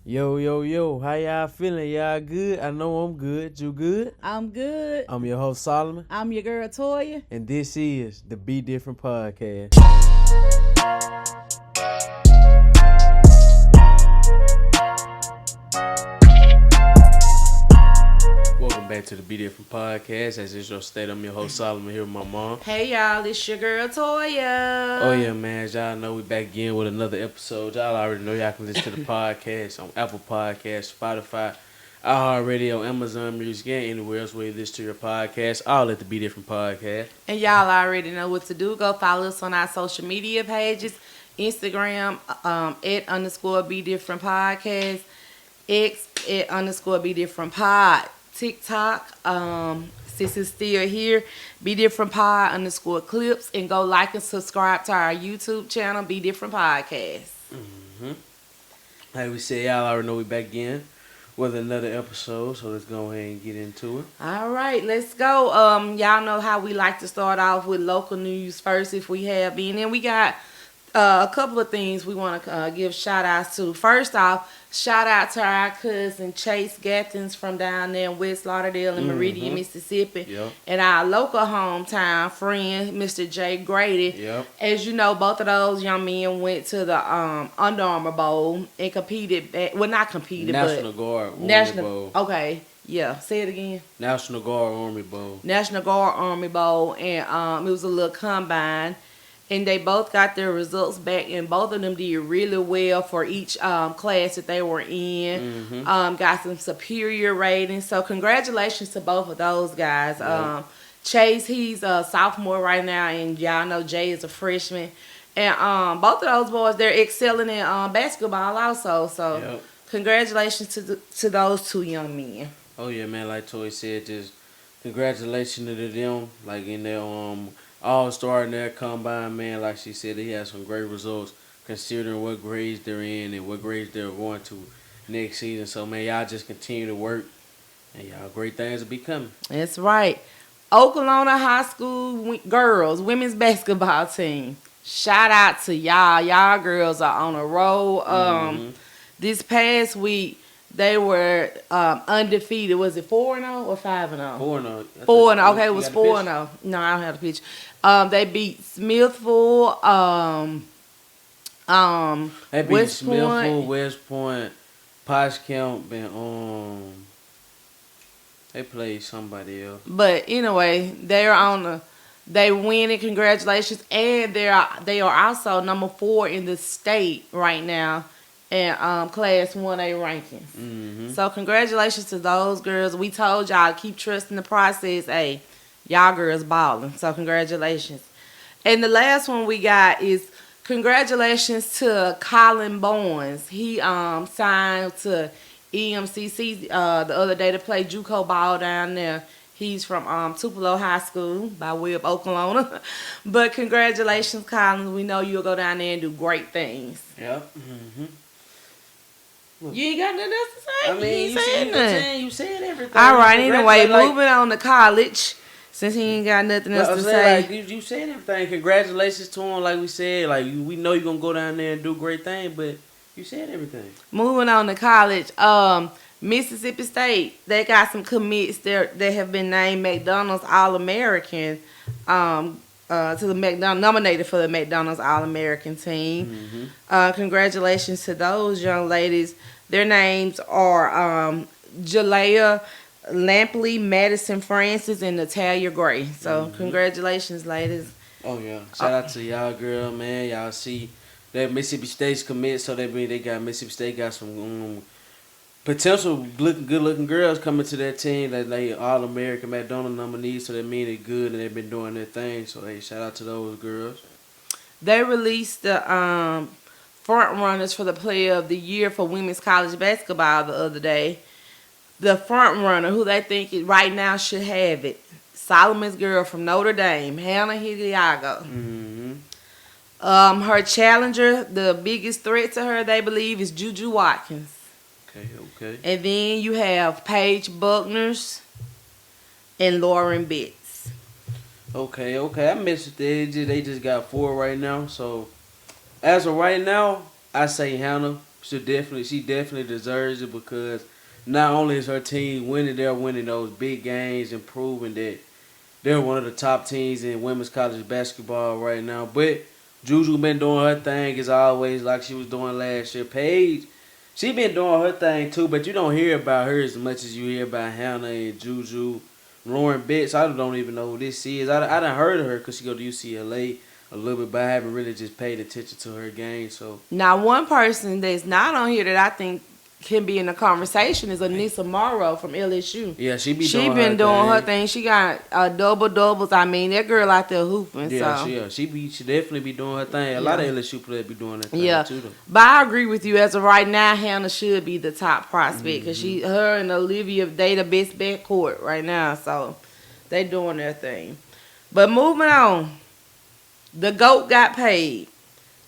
Yo, yo, yo, how y'all feeling? Y'all good? I know I'm good. You good? I'm good. I'm your host, Solomon, I'm your girl, Toya. and this is the Be Different Podcast. Welcome back to the Be Different Podcast. As is your state, I'm your host, Solomon, here with my mom. Hey, y'all. It's your girl, Toya. Oh, yeah, man. As y'all know, we back again with another episode. Y'all already know y'all can listen to the podcast on Apple Podcasts, Spotify, iHeartRadio, Amazon Music, and anywhere else where you listen to your podcast, all at the Be Different Podcast. And y'all already know what to do. Go follow us on our social media pages. Instagram, @_Be Different Podcast. X, @_Be Different Pod. TikTok, since it's still here, Be Different Pod _clips. And go like and subscribe to our YouTube channel, Be Different Podcast. Like we said, y'all already know we back again with another episode, so let's go ahead and get into it. All right, let's go. Y'all know how we like to start off with local news first, if we have any. And we got a couple of things we want to give shout outs to. First off, shout out to our cousin Chase Gathens from down there in West Lauderdale and Meridian, Mississippi. Yep. And our local hometown friend, Mr. Jay Grady. Yep. As you know, both of those young men went to the Under Armour Bowl and competed. Not competed, National but Guard Army National. Bowl. Okay, yeah. Say it again. National Guard Army Bowl. National Guard Army Bowl, and it was a little combine, and they both got their results back, and both of them did really well for each class that they were in. Got some superior ratings, so congratulations to both of those guys. Yep. Chase, he's a sophomore right now, and y'all know Jay is a freshman, and both of those boys, they're excelling in basketball also. So Yep. congratulations to those two young men. Oh yeah, man. Like Toy said, just congratulations to them. Like in their all-star in their combine, man. Like she said, they had some great results considering what grades they're in and what grades they're going to next season. So man, y'all just continue to work, and y'all great things will be coming. That's right. Oklahoma High School girls women's basketball team. Shout out to y'all. Y'all girls are on a roll. This past week they were undefeated. Was it 4-0 or 5-0? 4-0. 4-0. Okay, it was 4-0. No, I don't have the pitch. They beat Smithville. They beat West Smithville, Point. West Point, Potsdam, and they played somebody else. But anyway, they winning. Congratulations, and they are also number 4 in the state right now in Class 1A rankings. So congratulations to those girls. We told y'all to keep trusting the process. Hey, y'all girls balling. So congratulations. And the last one we got is congratulations to Colin Bowens. He signed to EMCC the other day to play JUCO ball down there. He's from Tupelo High School by way of Oklahoma. But congratulations, Colin. We know you'll go down there and do great things. Yep. You ain't got nothing else to say? I mean, you said everything. All right, anyway, Like, moving on to college. Since he ain't got nothing else I'm to saying, say. like, you said everything. Congratulations to him. Like we said, like we know you're gonna go down there and do great things, but you said everything. Moving on to college, Mississippi State, they got some commits there. They have been named McDonald's All-American, to the nominated for the McDonald's All-American team. Congratulations to those young ladies. Their names are Jalea Lampley, Madison Francis, and Natalia Gray. So congratulations, ladies. Oh yeah, shout out to y'all, girl, man. Y'all see that Mississippi State's commit, so they got Mississippi State got some potential good looking girls coming to that team that they all American McDonald's nominees, so that mean they're good and they've been doing their thing. So hey, shout out to those girls. They released the front runners for the Player of the Year for women's college basketball the other day. The front runner who they think right now should have it, Solomon's girl from Notre Dame, Hannah Hidalgo. Her challenger, the biggest threat to her, they believe, is Juju Watkins. Okay. And then you have Paige Buckners and Lauren Betts. Okay. I missed it. They just got 4 right now. So as of right now, I say Hannah She definitely deserves it because not only is her team winning, they're winning those big games and proving that they're one of the top teams in women's college basketball right now. But Juju been doing her thing as always, like she was doing last year. Paige, she been doing her thing too, but you don't hear about her as much as you hear about Hannah and Juju. Lauren Betts, I don't even know who this is. I done heard of her because she go to UCLA a little bit, but I haven't really just paid attention to her game. So Now, one person that's not on here that I think can be in the conversation is Anissa Morrow from LSU. yeah, She been doing her thing. She got double doubles. I mean, that girl out there hooping. Yeah, so. she definitely be doing her thing. A lot of LSU players be doing that thing Yeah, too, though. but I agree with you. As of right now, Hannah should be the top prospect because her and Olivia, they the best backcourt right now. So they doing their thing. But moving on, the GOAT got paid.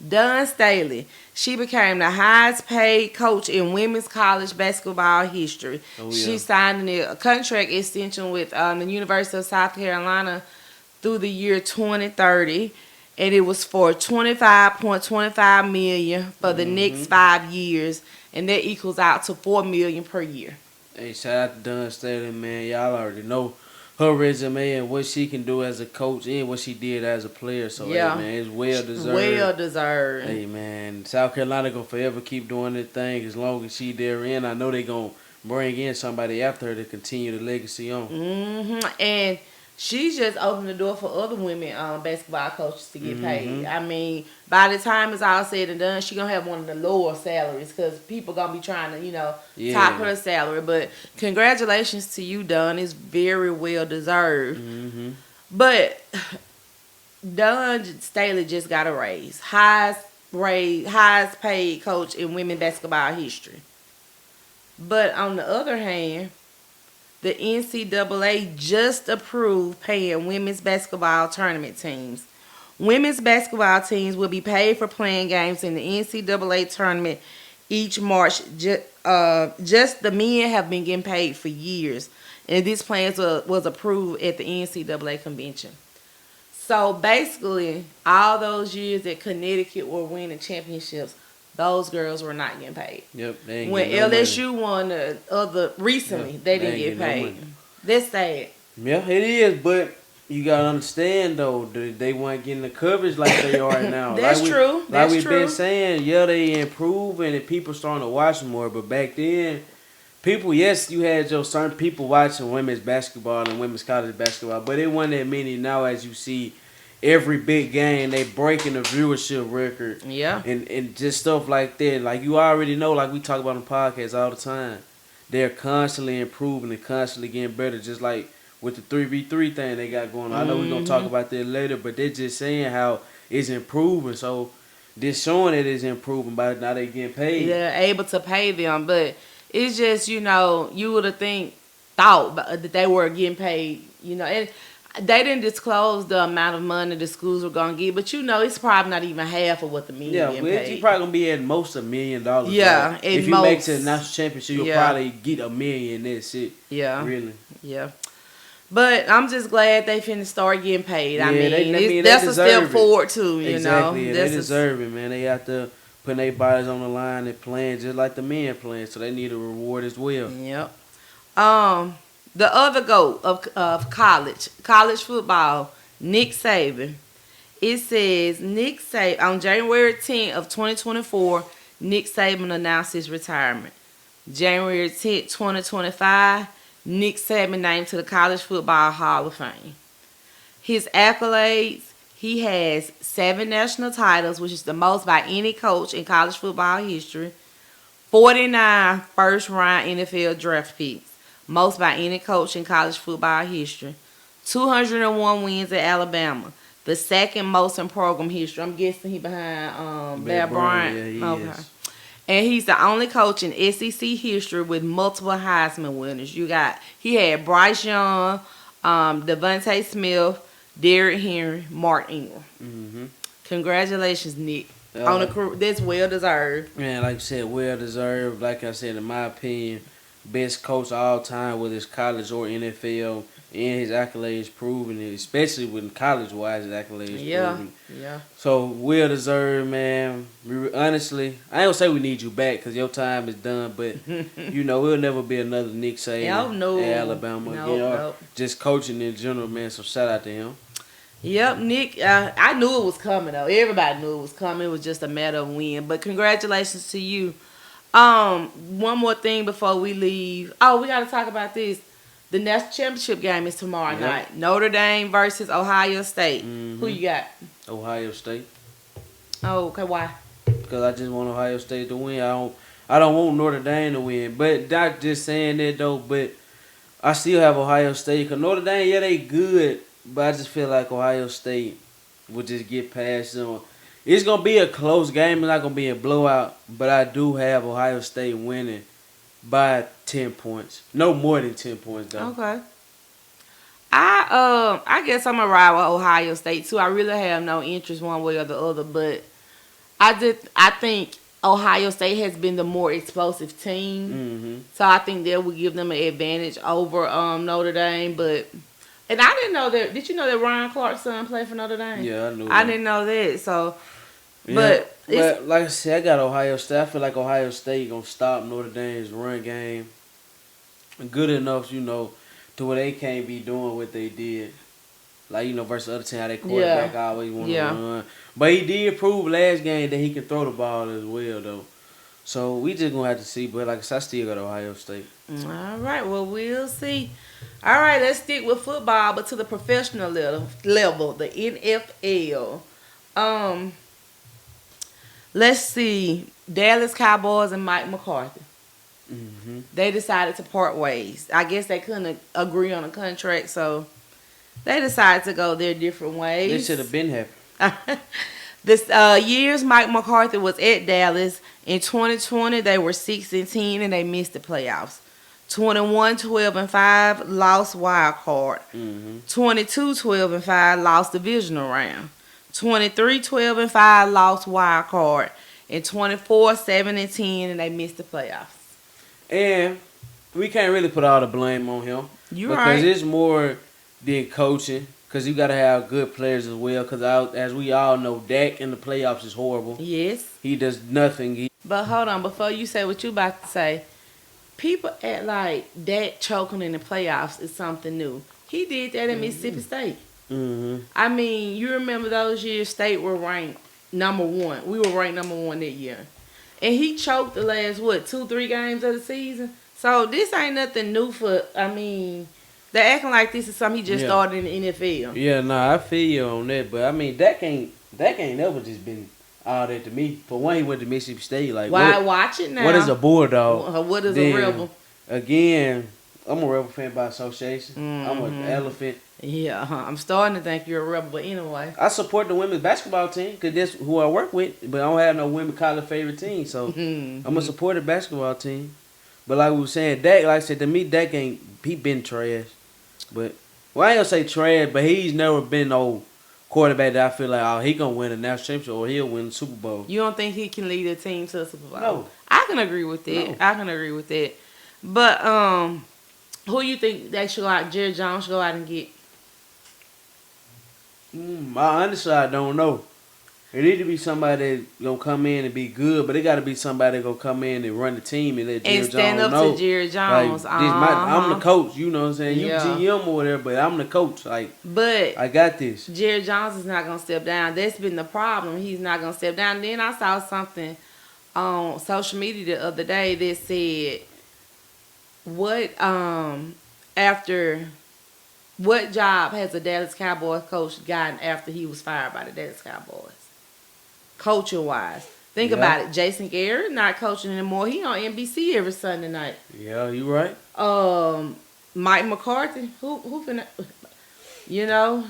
Dawn Staley. She became the highest paid coach in women's college basketball history. Oh, yeah. She signed a contract extension with the University of South Carolina through the year 2030, and it was for $25.25 million for the next 5 years, and that equals out to $4 million per year. Hey, shout out to Dawn Staley, man. Y'all already know her resume and what she can do as a coach and what she did as a player. So, Yeah. hey, man, it's well deserved. Well deserved. Hey, man, South Carolina going to forever keep doing their thing as long as she there in. I know they going to bring in somebody after her to continue the legacy on. And she's just opened the door for other women basketball coaches to get paid. I mean, by the time it's all said and done, she gonna have one of the lower salaries because people gonna be trying to, top her salary. But congratulations to you, Dawn. It's very well deserved. But Dawn Staley just got a raise, highest paid coach in women basketball history. But on the other hand, the NCAA just approved paying women's basketball tournament teams. Women's basketball teams will be paid for playing games in the NCAA tournament each March. Just the men have been getting paid for years, and this plan was approved at the NCAA convention. So basically, all those years that Connecticut were winning championships, those girls were not getting paid. Yep. They ain't When getting no LSU won the other recently, they didn't get no paid. money. That's sad. Yeah, it is, but you gotta understand though, they weren't getting the coverage like they are now. That's true. Like we've been saying, yeah, they improving and people starting to watch more. But back then, yes, you had your certain people watching women's basketball and women's college basketball, but it wasn't that many now. As you see, every big game they breaking the viewership record. Yeah. And just stuff like that. Like you already know, like we talk about on podcasts all the time. They're constantly improving and constantly getting better, just like with the 3v3 thing they got going on. I know we're going to talk about that later, but they're just saying how it's improving. So this showing that it's improving by now they getting paid. They're able to pay them, but it's just, you would have thought that they were getting paid, and they didn't disclose the amount of money the schools were going to get, but it's probably not even half of what the men getting paid. You're probably going to be at most $1 million. Yeah, like, if you make it to the national championship, you'll probably get $1 million. That's it. Yeah. Really. Yeah. But I'm just glad they finna start getting paid. Yeah, I mean, they that's a step it. forward too, Exactly, know. They deserve it, man. They have to put their bodies on the line and playing just like the men playing, so they need a reward as well. Yep. The other GOAT of college football, Nick Saban. It says Nick Saban on January 10th of 2024. Nick Saban announced his retirement. January 10th, 2025. Nick Saban named to the College Football Hall of Fame. His accolades, he has 7 national titles, which is the most by any coach in college football history. 49 first-round NFL draft picks, most by any coach in college football history. 201 wins at Alabama, the second most in program history. I'm guessing he behind Bear Bryant. Yeah, he is. And he's the only coach in SEC history with multiple Heisman winners. He had Bryce Young, Devontae Smith, Derrick Henry, Mark Ingram. Mm-hmm. Congratulations, Nick. That's well deserved. Man, like you said, well deserved. Like I said, in my opinion, best coach of all time, whether it's college or NFL. and his accolades proven it, especially when college wise his accolades Yeah, proven. yeah. So well deserved, man. Honestly, I ain't gonna say we need you back because your time is done, but we'll never be another Nick Oh Saban no, at Alabama again, nope, or nope. just coaching in general, man. So shout out to him. Yep, Nick. I knew it was coming though. Everybody knew it was coming. It was just a matter of when. But congratulations to you. One more thing before we leave. Oh, we got to talk about this. The national championship game is tomorrow Yeah. night. Notre Dame versus Ohio State. Who you got? Ohio State. Oh, okay. Why? Because I just want Ohio State to win. I don't want Notre Dame to win. But not just saying that though. But I still have Ohio State. Because Notre Dame, yeah, they good. But I just feel like Ohio State will just get past them. It's going to be a close game. It's not going to be a blowout. But I do have Ohio State winning by 10 points. No more than 10 points, though. Okay. I guess I'm gonna ride with Ohio State too. I really have no interest one way or the other, but I think Ohio State has been the more explosive team, so I think that would give them an advantage over Notre Dame. And I didn't know that. Did you know that Ryan Clark's son played for Notre Dame? Yeah, I knew. I didn't know that. So, yeah, but like I said, I got Ohio State. I feel like Ohio State gonna stop Notre Dame's run game good enough, to where they can't be doing what they did. Like, versus other team, how they quarterback always want to run. But he did prove last game that he can throw the ball as well, though. So we just gonna have to see. But like I said, I still got Ohio State. All right, well, we'll see. All right, let's stick with football, but to the professional level, the NFL. Let's see. Dallas Cowboys and Mike McCarthy. They decided to part ways. I guess they couldn't agree on a contract, so they decided to go their different ways. This should have been happening. This years Mike McCarthy was at Dallas. In 2020, they were 6-10 and they missed the playoffs. 21-12-5 lost wild card. 22-12-5 lost divisional round. 23-12-5 lost wild card. And 24-7-10 and they missed the playoffs. And we can't really put all the blame on him. You're right. Because it's more than coaching. Because you got to have good players as well. Because as we all know, Dak in the playoffs is horrible. Yes. He does nothing. But hold on. Before you say what you about to say, people act like Dak choking in the playoffs is something new. He did that at Mississippi State. I mean, you remember those years State were ranked number 1. We were ranked number 1 that year. And he choked the last, 2-3 games of the season? So this ain't nothing new they're acting like this is something he just started in the NFL. Yeah, I feel you on that. But, I mean, Dak ain't never just been all that to me. For one, he went to Mississippi State. Like, why watch it now? What is a Bulldog? What is a Rebel? Again, I'm a Rebel fan by association. I'm an Elephant. Yeah, I'm starting to think you're a Rebel, but anyway. I support the women's basketball team because that's who I work with, but I don't have no women college favorite team, so I'm a supporter basketball team. But like we were saying, Dak, like I said, to me, Dak he been trash. But, well, I ain't gonna say trash, but he's never been no quarterback that I feel like, he gonna win a national championship or he'll win the Super Bowl. You don't think he can lead a team to a Super Bowl? No. I can agree with that. No. I can agree with that. But, who you think they should go out, Jerry Jones should go out and get? Honestly, I don't know. It need to be somebody that's gonna come in and be good, but it got to be somebody that's gonna come in and run the team and let Jerry Jones know. And stand up to Jerry Jones. I'm the coach, you know what I'm saying? You GM or whatever, but I'm the coach. But I got this. Jerry Jones is not gonna step down. That's been the problem. He's not gonna step down. Then I saw something on social media the other day that said, what job has the Dallas Cowboys coach gotten after he was fired by the Dallas Cowboys? Coaching wise. Think about it. Jason Garrett not coaching anymore. He on NBC every Sunday night. Yeah, you right. Mike McCarthy, who finna,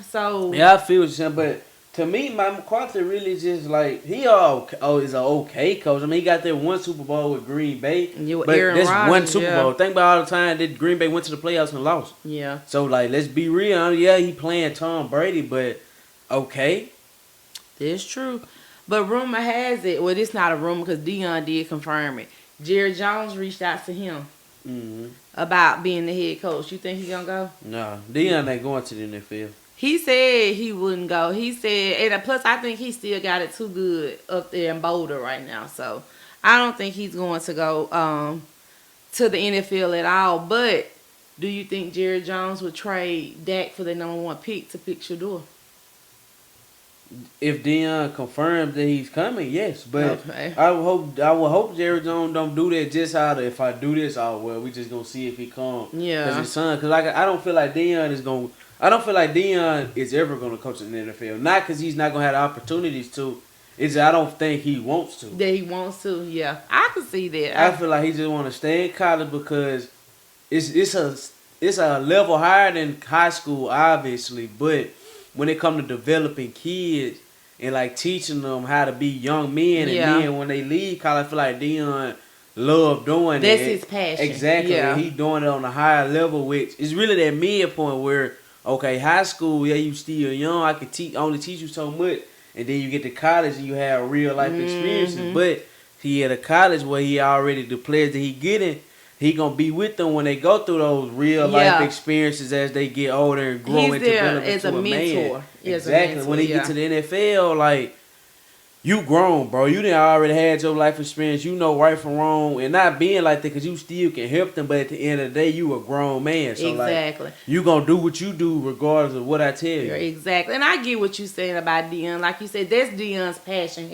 so. Yeah, I feel what you're saying, but to me, Mike McCarthy really just he is an okay coach. I mean, he got that one Super Bowl with Green Bay. But that's Rodgers, one Super Bowl. Think about all the time that Green Bay went to the playoffs and lost. Yeah. So, let's be real. Yeah, he playing Tom Brady, but okay. That's true. But rumor has it, it's not a rumor because Dion did confirm it. Jerry Jones reached out to him. Mm-hmm. about being the head coach. You think he gonna go? Nah, Deion ain't going to the NFL. He said he wouldn't go. He said, and plus I think he still got it too good up there in Boulder right now. So I don't think he's going to go to the NFL at all. But do you think Jerry Jones would trade Dak for the number 1 pick to pick Shador? If Deion confirms that he's coming, yes. But Okay. I would hope Jerry Jones don't do that just out of if I do this, oh well, we just gonna see if he comes. Yeah. Cause his son, cause like I don't feel like Deion is gonna. I don't feel like Deion is ever gonna coach in the NFL. Not because he's not gonna have the opportunities to. It's I don't think he wants to. That he wants to, yeah. I can see that. I feel like he just want to stay in college because it's a level higher than high school, obviously. But when it comes to developing kids and like teaching them how to be young men, and then when they leave college, I feel like Deion love doing That's it. his passion. Exactly. Yeah. And he doing it on a higher level, which is really that midpoint where okay, high school, yeah, you still young. I can only teach you so much. And then you get to college and you have real life experiences. But he at a college where he already the players that he getting, he gonna be with them when they go through those real life experiences as they get older and grow and develop into a mentor. Exactly. When he get to the NFL, like you grown, bro. You done already had your life experience. You know right from wrong, and not being like that because you still can help them. But at the end of the day, you a grown man. So exactly. Like, you gonna do what you do regardless of what I tell you. Exactly. And I get what you're saying about Deion. Like you said, that's Deion's passion,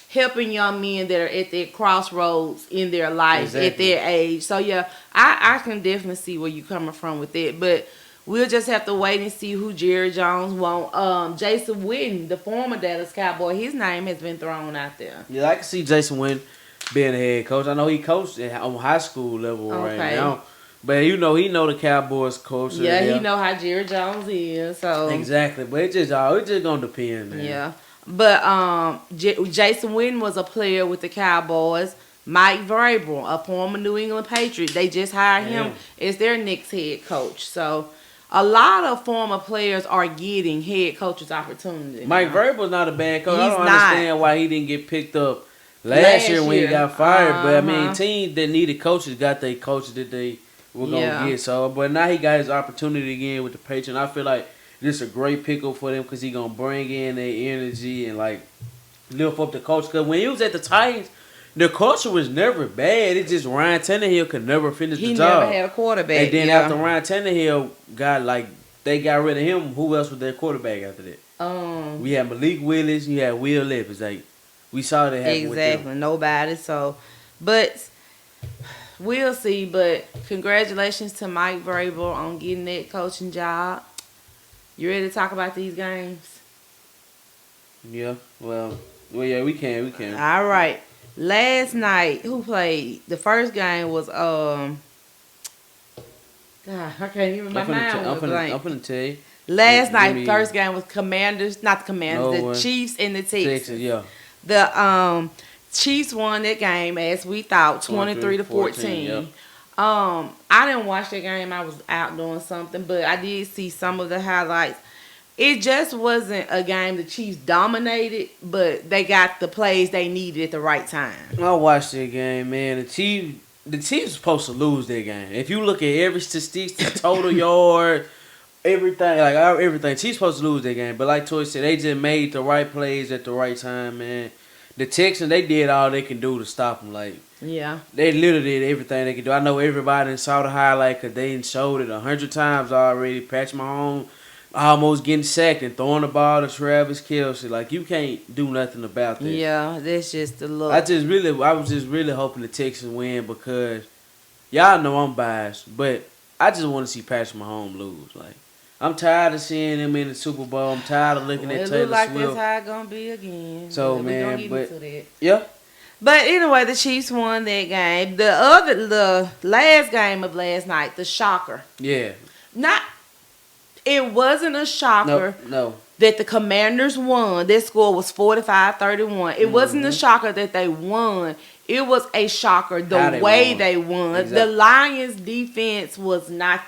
helping young men that are at their crossroads in their life at their age. So yeah, I can definitely see where you're coming from with it. But we'll just have to wait and see who Jerry Jones want. Jason Witten, the former Dallas Cowboy, his name has been thrown out there. Yeah, I can see Jason Witten being a head coach. I know he coached on high school level right now. But he know the Cowboys culture. Yeah, he know how Jerry Jones is. So exactly. But it just gonna depend, man. Yeah. But Jason Witten was a player with the Cowboys. Mike Vrabel, a former New England Patriot, they just hired him as their next head coach. So a lot of former players are getting head coaches opportunities. Mike Vrabel's not a bad coach. I don't understand why he didn't get picked up last year when he got fired. But I mean, teams that needed coaches got their coaches that they were gonna get. So, but now he got his opportunity again with the Patriots. I feel like this is a great pickup for them because he gonna bring in their energy and like lift up the culture. Because when he was at the Titans, the culture was never bad. It's just Ryan Tannehill could never finish the job. He never had a quarterback. And then after Ryan Tannehill they got rid of him, who else was their quarterback after that? We had Malik Willis, you had Will Levis. Like we saw that happen with them. Exactly, nobody. So, but we'll see. But congratulations to Mike Vrabel on getting that coaching job. You ready to talk about these games? Yeah. Well, yeah, we can. All right. Last night, who played? The first game was God, I can't even remember. I'm finna tell you. Last night, first game was Commanders, not the Commanders, the Chiefs and the Texans. Yeah. The Chiefs won that game as we thought, 23-14. Yep. I didn't watch that game. I was out doing something, but I did see some of the highlights. It just wasn't a game the Chiefs dominated, but they got the plays they needed at the right time. I watched that game, man. The Chiefs were supposed to lose that game. If you look at every statistics, the total yard, everything, Chiefs supposed to lose that game. But like Toy said, they just made the right plays at the right time, man. The Texans, they did all they can do to stop them. Like, yeah, they literally did everything they could do. I know everybody saw the highlight because they showed it 100 times already. Patrick Mahomes almost getting sacked and throwing the ball to Travis Kelce. Like, you can't do nothing about that. Yeah, that's just the look. I was just really hoping the Texans win because y'all know I'm biased, but I just want to see Patrick Mahomes lose. Like, I'm tired of seeing him in the Super Bowl. I'm tired of looking at Taylor Swift. It look like that's how it's gonna be again. So, man, man, we gonna get into that. Yeah. But anyway, the Chiefs won that game. The last game of last night, the shocker. Yeah. It wasn't a shocker. No. That the Commanders won. Their score was 45-31. It wasn't a shocker that they won. It was a shocker the way they won. Exactly. The Lions' defense was not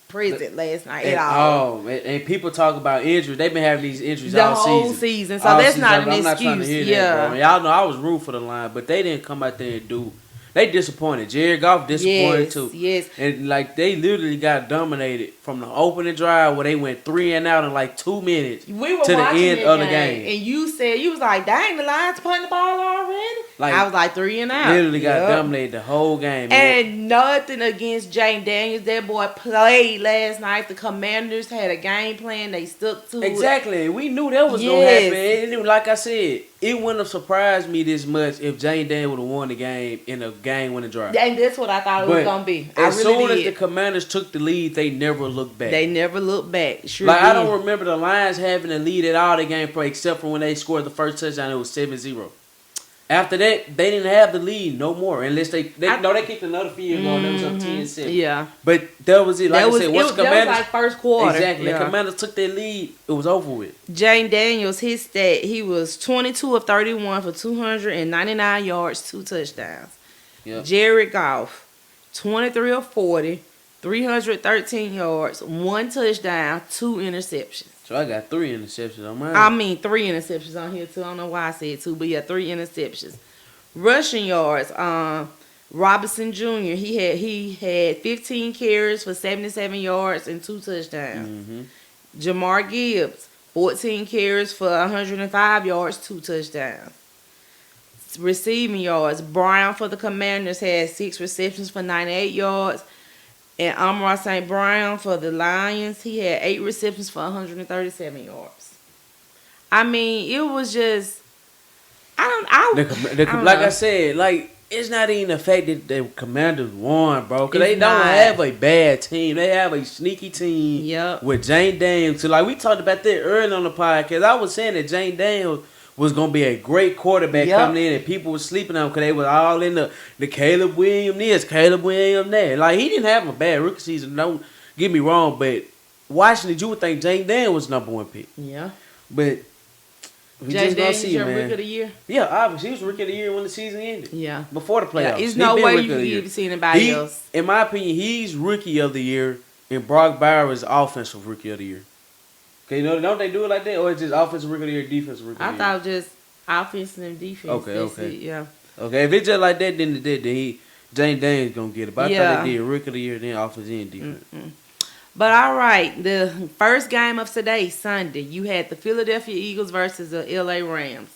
present last night at all. Oh, and people talk about injuries. They've been having these injuries the all whole season. So that's not an excuse. I'm not trying to hear that, bro. Y'all know I was rooting for the Lions, but they didn't come out there and do. they disappointed. Jared Goff disappointed Yes, too. yes. And like they literally got dominated from the opening drive where they went 3 and out in like 2 minutes We were to the watching end that of the game, game. and you said you was like, "Dang, the Lions putting the ball already." Like, I was like 3 and out. Literally got Yep. dominated the whole game. Man. And nothing against Jane Daniels. That boy played last night. The Commanders had a game plan. They stuck to it. Exactly. We knew that was gonna Yes. happen. And like I said, it wouldn't have surprised me this much if Jane Dan would have won the game in a game-winning drive. And that's what I thought it was gonna be. I As really soon as did. the Commanders took the lead, they never looked back. They never looked back. Sure Like, did. I don't remember the Lions having a lead at all the game play except for when they scored the first touchdown. It was 7-0. After that, they didn't have the lead no more unless they kicked another field goal. That was up 10-7. Yeah. But that was it. Like That I was, said, it once was, the that was Commanders like first quarter. exactly, Yeah. the Commanders took their lead, it was over with. Jane Daniels, his stat, he was 22 of 31 for 299 yards, 2 touchdowns. Yep. Jared Goff, 23 of 40, 313 yards, 1 touchdown, 2 interceptions. So I got 3 interceptions on mine. I mean, 3 interceptions on here too. I don't know why I said 2, but yeah, 3 interceptions. Rushing yards, Robinson Jr. He had 15 carries for 77 yards and 2 touchdowns. Mm-hmm. Jamar Gibbs, 14 carries for 105 yards, 2 touchdowns. Receiving yards, Brown for the Commanders had 6 receptions for 98 yards. And Amon St. Brown for the Lions, he had 8 receptions for 137 yards. I mean, it was just, Like don't I know. said, like, it's not even the fact that the Commanders won, bro. Because It's they don't not. have a bad team. They have a sneaky team Yep. with Jane Daniels. So, like, we talked about that early on the podcast. I was saying that Jane Daniels was going to be a great quarterback Yep. coming in, and people were sleeping on him because they were all in the Caleb Williams this, Caleb Williams that. Like, he didn't have a bad rookie season. Don't get me wrong, but Washington, you would think Jane Daniels was number 1 pick. Yeah. But we Jane just going to Daniels, see, your man. rookie of the year? Yeah, obviously, he was rookie of the year when the season ended. Yeah. Before the playoffs. Yeah, it's He no been way rookie you of the can year. even see anybody else. In my opinion, he's rookie of the year, and Brock Bowers is offensive rookie of the year. Okay, don't they do it like that, or it's just offensive rookie of the year, defensive rookie I of the year? thought just offense and defense. Okay, That's okay. it, yeah. Okay, if it's just like that, then Jane Daniels gonna get it. But I Yeah. thought they did rookie of the year, then offense and defense. But all right, the first game of today, Sunday, you had the Philadelphia Eagles versus the LA Rams.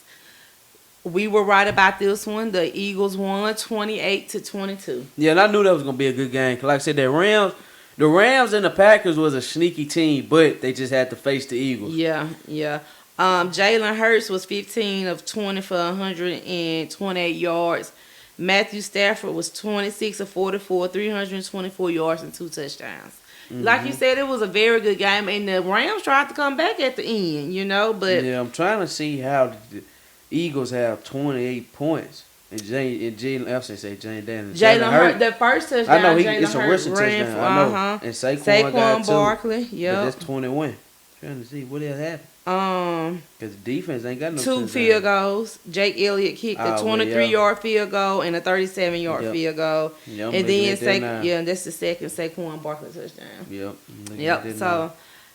We were right about this one. The Eagles won 28-22. Yeah, and I knew that was gonna be a good game. 'Cause like I said, the Rams and the Packers was a sneaky team, but they just had to face the Eagles. Yeah, yeah. Jalen Hurts was 15 of 20 for 128 yards. Matthew Stafford was 26 of 44, 324 yards and 2 touchdowns. Like you said, it was a very good game, and the Rams tried to come back at the end, but Yeah, I'm trying to see how the Eagles have 28 points. And Jalen, I say Jane Daniels. Jalen Hurts, the first touchdown, I know Jalen it's a Hurts rushing ran touchdown. for, I know. And Saquon got 2. Barkley, But yep. that's 21. Trying to see what else happened. Because the defense ain't got no 2 touchdown. field goals. Jake Elliott kicked a Oh, well, 23-yard field goal and a 37-yard Yep. field goal. Yeah, I'm And looking then, at that now. that's the second Saquon Barkley touchdown. Yep. I'm looking at Yep. that So, now.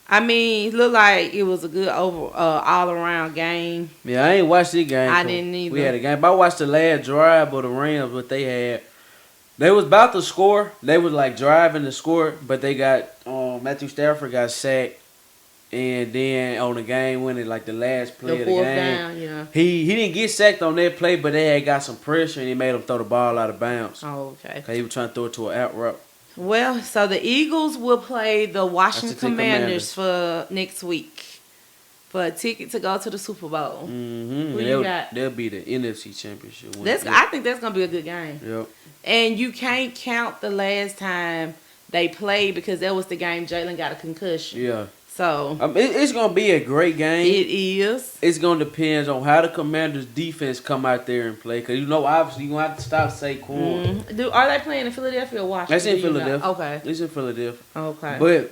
I mean, it looked like it was a good all-around game. Yeah, I ain't watched this game. I 'cause didn't either. We had a game. But I watched the last drive of the Rams, what they had. They was about to score. They was like driving to score, but they got Matthew Stafford got sacked. And then on the game winning, like the last play The of the fourth game, down, yeah. he didn't get sacked on that play, but they had got some pressure and it made him throw the ball out of bounds. Oh, okay. 'Cause he was trying to throw it to an out route. Well, so the Eagles will play the Washington Washington Commanders for next week for a ticket to go to the Super Bowl. Mm-hmm. Who you got? They'll be the NFC Championship winner. I think that's gonna be a good game. Yep. And you can't count the last time they played because that was the game Jalen got a concussion. Yeah. So It's gonna be a great game. it is. It's gonna depend on how the Commanders' defense come out there and play. 'Cause obviously you're gonna have to stop Saquon. Are they playing in Philadelphia or Washington? That's in Do you know? Philadelphia. Okay. It's in Philadelphia. Okay. But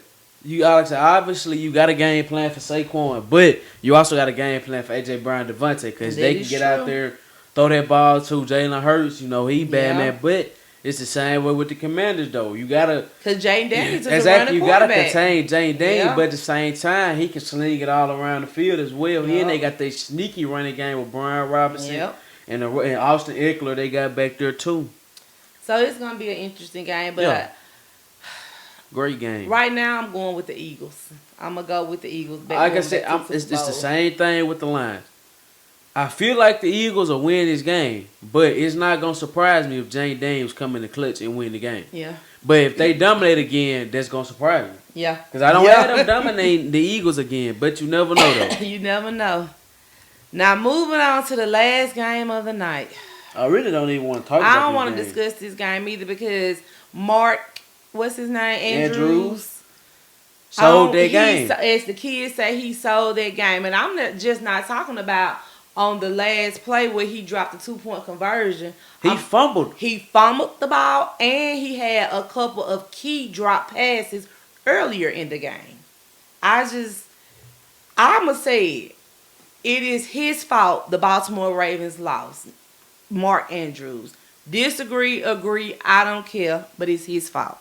Alex, obviously you got a game plan for Saquon, but you also got a game plan for AJ Brown, Devontae, because That they can is get true. out there, throw that ball to Jalen Hurts. He bad Yeah. man, but it's the same way with the Commanders though. You gotta Because Jane Daniels is a exactly running you gotta quarterback. contain Jane Daniels, Yeah. but at the same time he can sling it all around the field as well. Yeah. And they got their sneaky running game with Brian Robinson Yep. and Austin Eckler. They got back there too. So it's gonna be an interesting game. But Yeah. Great game. right now, I'm going with the Eagles. I'm gonna go with the Eagles. Like I going said, back to it's Super the Bowl. same thing with the Lions. I feel like the Eagles will win this game, but it's not gonna surprise me if Jane Dames come in the clutch and win the game. Yeah, But if they dominate again, that's gonna surprise me. yeah. Cause I don't Yeah. have them dominating the Eagles again, but you never know though. You never know. Now moving on to the last game of the night. I really don't even want to talk about I don't want to discuss this game either because Mark, what's his name, Andrews, sold that game. As the kids say, he sold that game, and I'm just not talking about on the last play where he dropped the 2-point conversion. He fumbled. He fumbled the ball, and he had a couple of key drop passes earlier in the game. I'ma say it is his fault the Baltimore Ravens lost. Mark Andrews. Disagree, agree, I don't care, but it's his fault.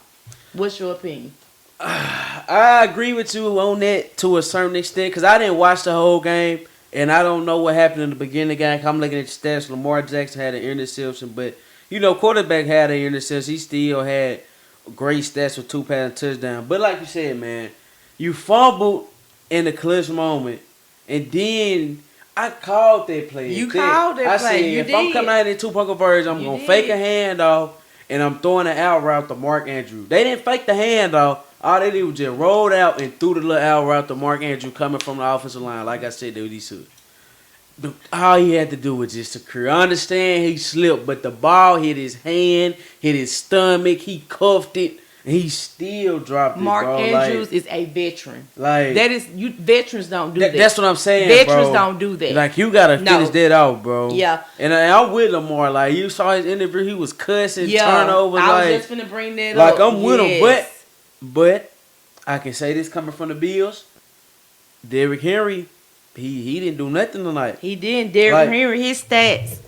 What's your opinion? I agree with you on that to a certain extent because I didn't watch the whole game and I don't know what happened in the beginning of the game. I'm looking at the stats. Lamar Jackson had an interception, but quarterback had an interception. He still had great stats with 2 passing touchdowns. But like you said, man, you fumbled in the clutch moment, and then I called that play. You called that I play. said, You if did. I'm coming out in 2-point conversion, I'm going to fake a handoff, and I'm throwing an out route to Mark Andrews. They didn't fake the handoff. All they did was just rolled out and threw the little out route to Mark Andrews coming from the offensive line. Like I said, they should. All he had to do was just secure. I understand he slipped, but the ball hit his hand, hit his stomach. He cuffed it, and he still dropped it. Mark bro. Andrews is a veteran. Like that is you. Veterans don't do that. That's what I'm saying. Veterans bro. don't do that. Like you gotta finish that off, bro. Yeah. And I'm with Lamar. Like you saw his interview, he was cussing, turnovers. I was just finna bring that like up. I'm with him, but I can say this coming from the Bills. Derrick Henry, he didn't do nothing tonight. He didn't. Derrick Henry, his stats,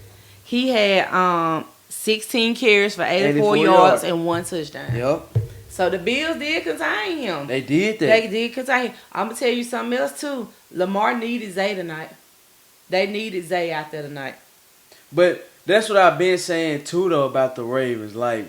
he had 16 carries for 84 yards and 1 touchdown. Yep. So the Bills did contain him. They did that. They did contain him. I'm gonna tell you something else too. Lamar needed Zay tonight. They needed Zay out there tonight. But that's what I've been saying too though about the Ravens. Like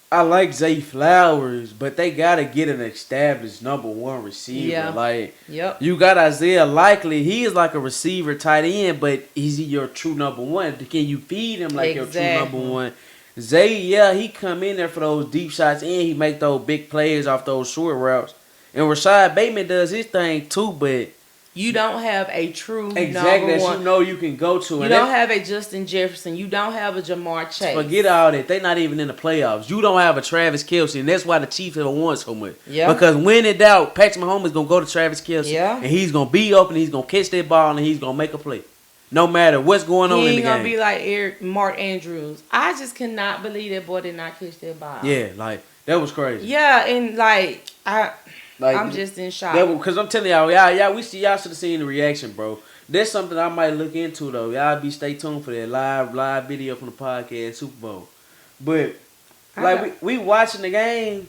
I like Zay Flowers, but they gotta get an established number 1 receiver. Yeah. Like, Yep. you got Isaiah Likely. He is like a receiver tight end, but is he your true number 1? Can you feed him like your true number 1? Zay, yeah, he come in there for those deep shots and he make those big plays off those short routes. And Rashad Bateman does his thing too, but you don't have a true exactly number that 1. you know you can go to. You don't have a Justin Jefferson. You don't have a Jamar Chase. Forget all that. They not even in the playoffs. You don't have a Travis Kelce, and that's why the Chiefs have won so much. Yeah. Because when in doubt, Patrick Mahomes is gonna go to Travis Kelce, Yeah. and he's gonna be open. He's gonna catch that ball, and he's gonna make a play, no matter what's going on in the He ain't gonna game. be like Mark Andrews. I just cannot believe that boy did not catch that ball. Yeah, like that was crazy. Yeah, and I'm just in shock. Because I'm telling y'all, we see y'all should have seen the reaction, bro. That's something I might look into though. Y'all stay tuned for that live video from the podcast Super Bowl. But like we watching the game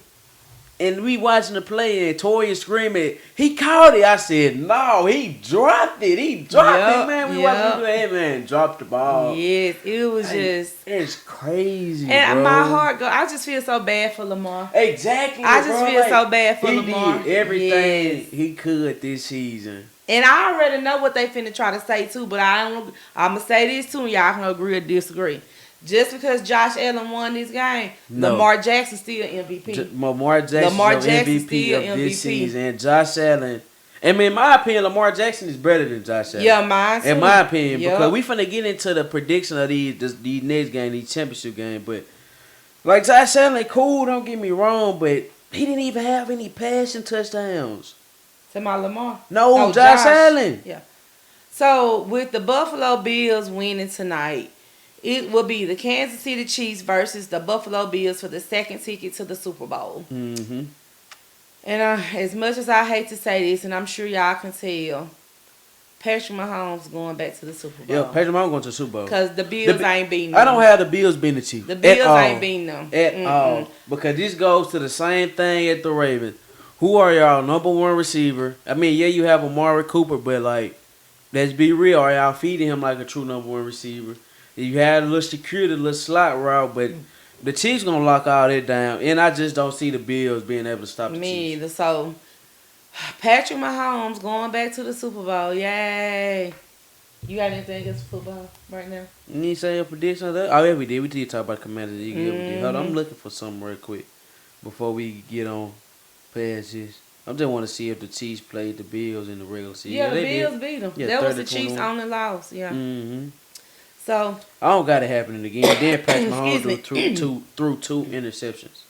and we watching the play and Toya screaming, he caught it. I said, no, he dropped it. He dropped it, man. We watching the hey man, dropped the ball. Yes, it was it's crazy. And bro. my heart I just feel so bad for Lamar. Exactly. I just feel so bad for Lamar. He did everything he could this season. And I already know what they finna try to say too, but I'm gonna say this too, and y'all can agree or disagree. Just because Josh Allen won this game, Lamar Jackson still MVP. Lamar Jackson MVP of this season. And Josh Allen. I mean, in my opinion, Lamar Jackson is better than Josh Allen. Yeah, mine too. In my opinion, because we finna get into the prediction of these next game, these championship game. But like Josh Allen, cool. Don't get me wrong, but he didn't even have any passing touchdowns. To my Lamar? No, Josh Allen. Yeah. So with the Buffalo Bills winning tonight, it will be the Kansas City Chiefs versus the Buffalo Bills for the second ticket to the Super Bowl. Mm-hmm. And as much as I hate to say this, and I'm sure y'all can tell, Patrick Mahomes going back to the Super Bowl. Yeah, Patrick Mahomes going to the Super Bowl. Because the Bills ain't beating them. I don't have the Bills beating the Chiefs. The Bills ain't beating them. At all. Because this goes to the same thing at the Ravens. Who are y'all number 1 receiver? I mean, yeah, you have Amari Cooper, but like, let's be real. Are y'all feeding him like a true number 1 receiver? You had a little security, a little slot route, but The Chiefs gonna lock all that down, and I just don't see the Bills being able to stop the Me Chiefs. either. So Patrick Mahomes going back to the Super Bowl. Yay! You got anything against football right now? You need to say your prediction of that? Oh yeah, we did. We did talk about Commander League. Yeah, we did. Hold on, I'm Mm-hmm. looking for something real quick before we get on past this. I just want to see if the Chiefs played the Bills in the regular season. Yeah, the they Bills did. beat them. Yeah, That was the 30-21. Chiefs' only loss. Yeah. Mm-hmm. So, I don't got it happening again. Then Patrick Mahomes excuse me. threw two interceptions.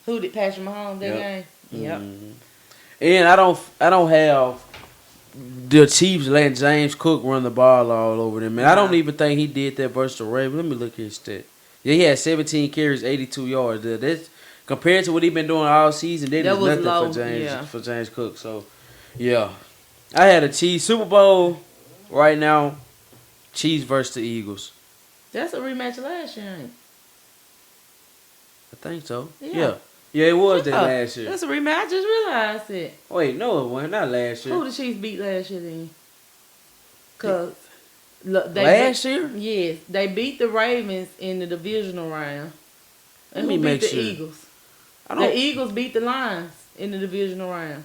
Who did Patrick Mahomes that game? Yep. Mm-hmm. And I don't have the Chiefs letting James Cook run the ball all over them. And I don't even think he did that versus the Ravens. Let me look at his stat. Yeah, he had 17 carries, 82 yards. That's compared to what he been doing all season. That is was nothing low, for James Cook. So yeah, I had a Chiefs Super Bowl right now. Chiefs versus the Eagles. That's a rematch of last year, ain't it? I think so. Yeah. Yeah, it was that Yeah, last year. That's a rematch. I just realized it. Wait, no, it wasn't. Not last year. Who the Chiefs beat last year then? Cause look, Last year? Yes, they beat the Ravens in the divisional round. Let And me who make beat the sure. Eagles? I The don't. Eagles beat the Lions in the divisional round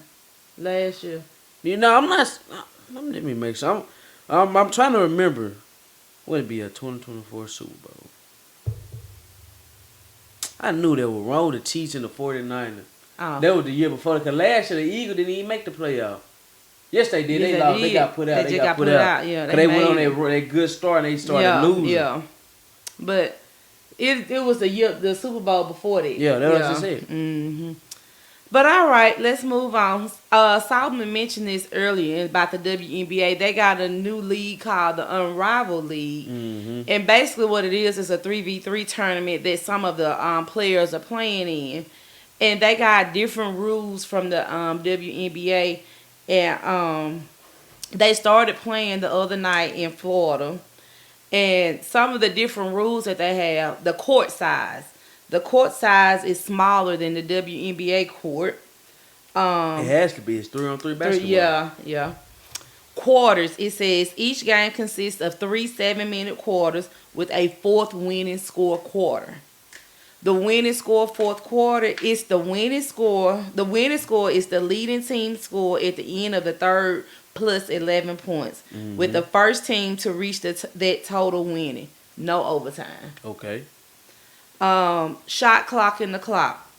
last year. You know, I'm not. Let me make sure. I'm trying to remember. Would it be a 2024 Super Bowl? I knew they were wrong. The Chiefs and the 49ers. Oh. That was the year before. Because last year the Eagles didn't even make the playoff. Yes, they did. Yes, They they lost. did. They got put out. They They just got put out. Yeah, Because they went on made their good start and they started yeah, losing. Yeah, but it was the Super Bowl before that. Yeah, that's what I said. Mm-hmm. But all right, let's move on. Solomon mentioned this earlier about the WNBA. They got a new league called the Unrivaled League. Mm-hmm. And basically what it is a 3v3 tournament that some of the players are playing in. And they got different rules from the WNBA. And they started playing the other night in Florida. And some of the different rules that they have, the court size. The court size is smaller than the WNBA court. It has to be. It's 3-on-3 basketball. Yeah. Quarters. It says each game consists of 3 7-minute quarters with a fourth winning score quarter. The winning score fourth quarter is the winning score. The winning score is the leading team score at the end of the third plus 11 points, with the first team to reach that total winning. No overtime. Okay. Shot clock in the clock.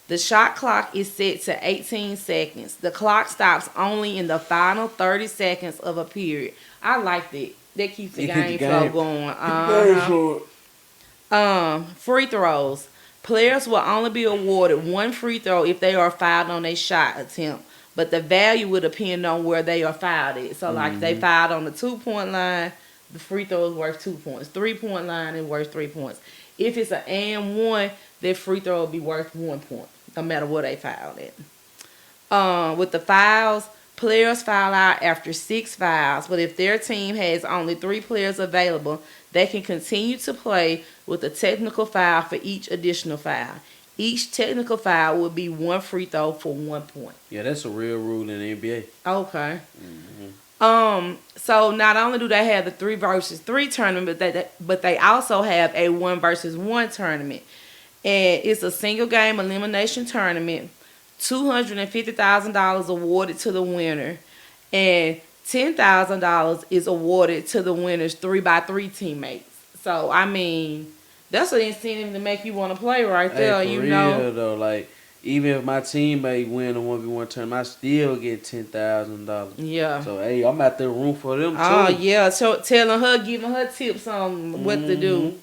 The shot clock is set to 18 seconds. The clock stops only in the final 30 seconds of a period. I like that. That keeps the game flow going. Free throws. Players will only be awarded one free throw if they are fouled on a shot attempt, but the value will depend on where they are fouled at. So, like, they fouled on the 2-point line, the free throw is worth 2 points. 3-point line is worth 3 points. If it's an and one, that free throw will be worth 1 point, no matter what they fouled at. With the fouls, players foul out after 6 fouls, but if their team has only 3 players available, they can continue to play with a technical foul for each additional foul. Each technical foul will be 1 free throw for 1 point. Yeah, that's a real rule in the NBA. Okay. So not only do they have the 3 versus 3 tournament, but they also have a 1 versus 1 tournament. And it's a single game elimination tournament. $250,000 awarded to the winner, and $10,000 is awarded to the winner's 3x3 teammates. So I mean, that's an incentive to make you want to play right there. Hey, for real, though, like even if my teammate win a 1v1 tournament, I still get $10,000. Yeah. So hey, I'm out there room for them too. Oh yeah, so telling her, giving her tips on what to do.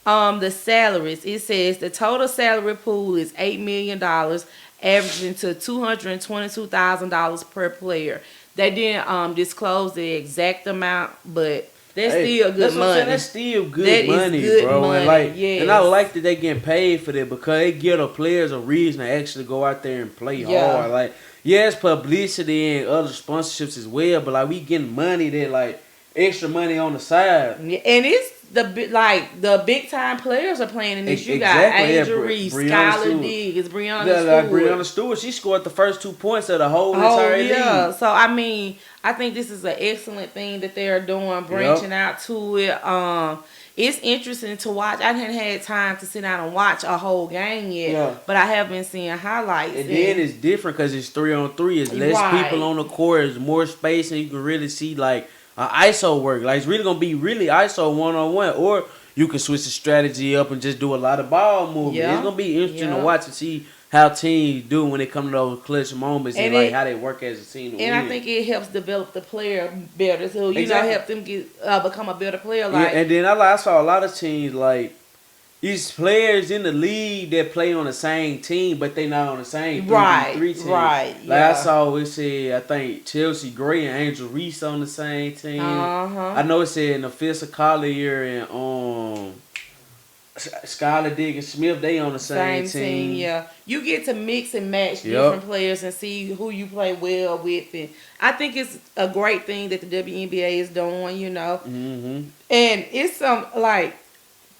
The salaries. It says the total salary pool is $8 million, averaging to $222,000 per player. They didn't disclose the exact amount, but that's still good money. That's still good money, bro. And I like that they getting paid for that because it give the players a reason to actually go out there and play hard. Like, yes, publicity and other sponsorships as well, but like we getting money that like extra money on the side. Yeah, and it's the big time players are playing in this. You got Angel Reese, Skylar Diggs, Breonna Stewart. Breonna Stewart, she scored the first 2 points of the whole entire league. So I mean, I think this is an excellent thing that they are doing, branching out to it. it's interesting to watch. I hadn't had time to sit down and watch a whole game yet, Yeah. but I have been seeing highlights. And then it's different because it's 3-on-3. It's less Right. people on the court. There's more space, and you can really see like ISO work. Like it's really gonna be really ISO 1-on-1, or you can switch the strategy up and just do a lot of ball movement. Yeah. It's gonna be interesting to Yeah. watch and see how teams do when they come to those clutch moments and, And like it- how they work as a team. To And win. I think it helps develop the player better. So, you Exactly. know, help them get become a better player. Yeah, Like, and then I saw a lot of teams like these players in the league that play on the same team, but they not on the same 3v3 team. right, Like I yeah. saw it said, I think Chelsea Gray and Angel Reese on the same team. Uh-huh. I know it said in the Fist Collier and Skylar Diggins Smith, they on the same team. Yeah. You get to mix and match Yep. different players and see who you play well with. And I think it's a great thing that the WNBA is doing, you know. Mm-hmm. And it's some, like,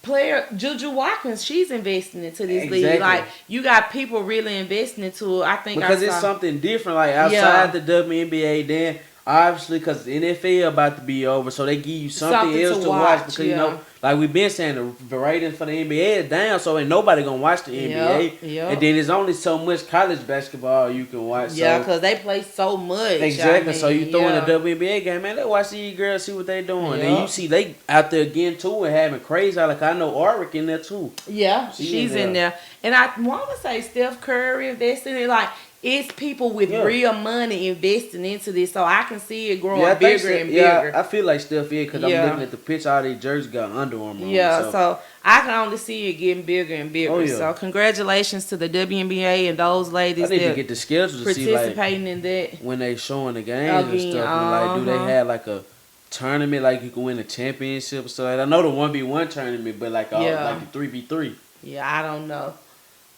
player, Juju Watkins, she's investing into this league. Exactly. Like, you got people really investing into it. I think Because I it's saw- something different. Like outside the WNBA, then obviously because the NFL about to be over, so they give you something else to watch. Because you yeah. know, like we've been saying, the ratings for the NBA is down, so ain't nobody gonna watch the NBA. Yep. And then there's only so much college basketball you can watch. Yeah, so. because they play so much. Exactly. So you throw in yeah. the WNBA game, man. Let's watch these girls, see what they doing. Yeah. And you see they out there again too and having crazy. Like I know Auric in there too. Yeah, She's she's in in there. And I want to say Steph Curry investing in, like, it's people with Yeah. real money investing into this, so I can see it growing I think bigger and yeah, bigger. I feel like Steph is because Yeah. I'm looking at the picture. All these jerseys got Under Armour on. Yeah, so I can only see it getting bigger and bigger. Oh, yeah. So congratulations to the WNBA and those I ladies need to that get the schedule to see like participating in that. when they showing the games and Again, stuff. And like, do uh-huh. they have like a tournament like you can win a championship or stuff? I know the 1v1 tournament, but like Yeah. like the 3v3. Yeah, I don't know.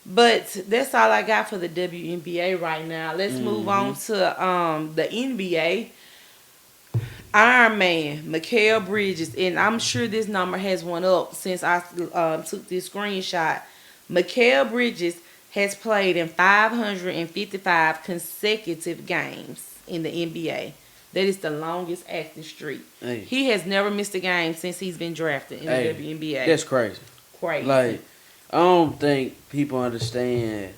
But that's all I got for the WNBA right now. Let's move on to the NBA. Iron Man, Mikal Bridges, and I'm sure this number has went up since I took this screenshot. Mikal Bridges has played in 555 consecutive games in the NBA. That is the longest active streak. Hey. He has never missed a game since he's been drafted in Hey, the WNBA. That's crazy. Crazy. Like, I don't think people understand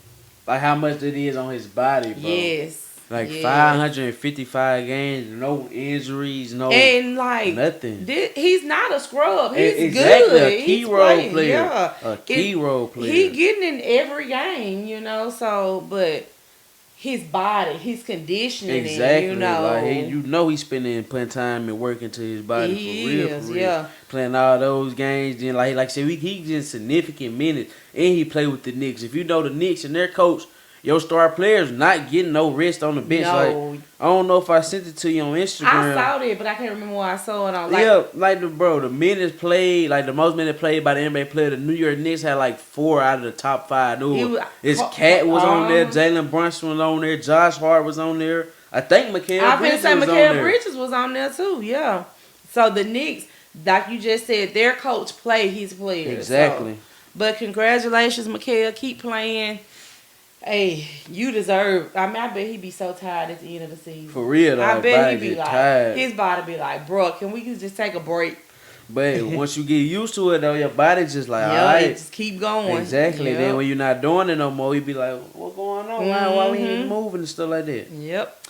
like how much it is on his body, bro. Yes. Like yes. 555 games, no injuries, no And like nothing. he's not a scrub. He's Exactly, good. a key He's role playing, player. Yeah. A key role player. He getting in every game, you know. So, but his body, his conditioning, Exactly. you know, Like he's spending plenty of time and working to his body He for real, is, for real. yeah. Playing all those games, then like I said, he just significant minutes, and he played with the Knicks. If you know the Knicks and their coach, your star players not getting no rest on the bench. No. Like I don't know if I sent it to you on Instagram. I saw that, but I can't remember where I saw it on. Like, Yeah, like the minutes played, like the most minutes played by the NBA player, the New York Knicks had like 4 out of the top 5. His Cat was on there, Jalen Brunson was on there, Josh Hart was on there. I think Mikal I Bridges was say was on Mikal there. Bridges was on there too. Yeah. So the Knicks, like you just said, their coach play his players. Exactly. So. But congratulations, Mikal. Keep playing. Hey, you deserve. I mean, I bet he be so tired at the end of the season. For real, though, I bet he body be get like, tired. his body be like, bro, can we just take a break? But once you get used to it, though, your body just like, Yeah, all right. just keep going. Exactly. Yep. Then when you're not doing it no more, you be like, what's going on? Why we Mm-hmm. ain't moving and stuff like that? Yep.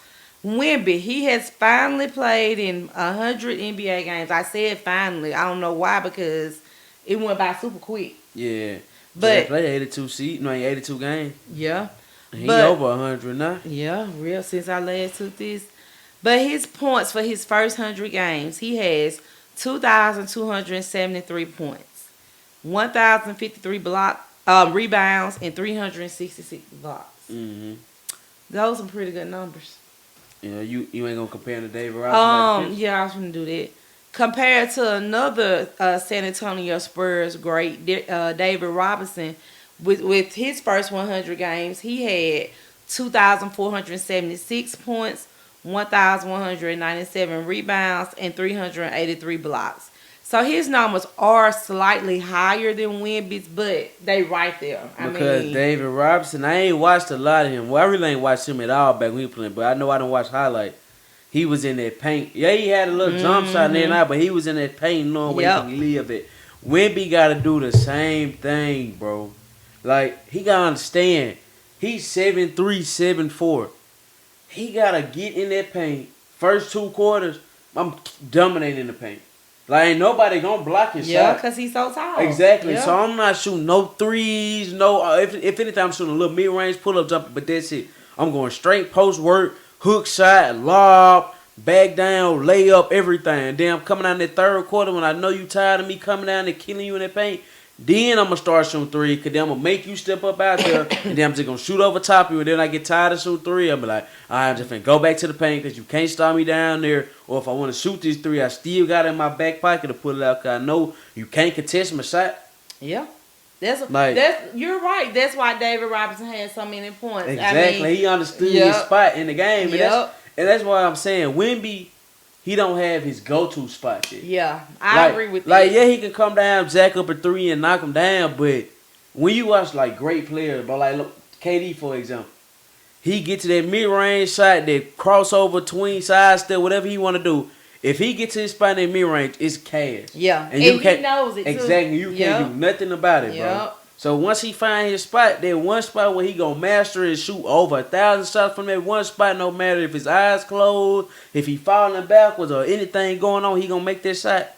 Wemby, he has finally played in 100 NBA games. I said finally. I don't know why, because it went by super quick. Yeah. But he played 82 games. yeah. He But- over 100 now. Yeah, real since I last took this. But his points for his first 100 games, he has 2,273 points, 1,053 rebounds, and 366 blocks. Mm-hmm. Those are pretty good numbers. You know, you ain't gonna compare him to David Robinson. Like this? Yeah, I was gonna do that. Compared to another San Antonio Spurs great, David Robinson, with his first 100 games, he had 2,476 points, 1,197 rebounds, and 383 blocks. So his numbers are slightly higher than Wemby's, but they right there. Because David Robinson, I ain't watched a lot of him. Well, I really ain't watched him at all back when he playing, but I know I don't watch highlights. He was in that paint. Yeah, he had a little jump shot in there, but he was in that paint knowing where he can live at. Wemby got to do the same thing, bro. Like, he got to understand. He's 7'3", 7'4". He got to get in that paint. First 2 quarters, I'm dominating the paint. Like, ain't nobody going to block his Yeah, shot. because he's so tall. Exactly. Yeah. So I'm not shooting no threes. No, if anything, I'm shooting a little mid-range pull-up jumper, but that's it. I'm going straight post work, hook shot, lob, back down, layup, everything. Then I'm coming out in the third quarter when I know you tired of me coming down and killing you in the paint. Then I'm going to start shooting 3 because then I'm going to make you step up out there and then I'm just going to shoot over top of you. And then I get tired of shooting 3. I'm be like, all right, I'm just going to go back to the paint because you can't stop me down there. Or if I want to shoot these 3, I still got it in my back pocket to pull it out because I know you can't contest my shot. Yeah. That's Like, you're right. That's why David Robinson had so many points. Exactly. I mean, he understood his spot in the game. Yep. And that's why I'm saying Wemby, he don't have his go-to spot yet. Yeah, I agree with Like, that. yeah, he can come down, jack up a 3 and knock him down, but when you watch, like, great players, but like, look, KD, for example, he get to that mid-range shot, that crossover, tween, side step, whatever he want to do. If he gets to his spot in that mid-range, it's cash. Yeah, and you he knows it, too. Exactly. You can't do nothing about it, bro. Yep. So once he find his spot, that one spot where he gonna master and shoot over 1,000 shots from that one spot, no matter if his eyes closed, if he falling backwards or anything going on, he gonna make that shot.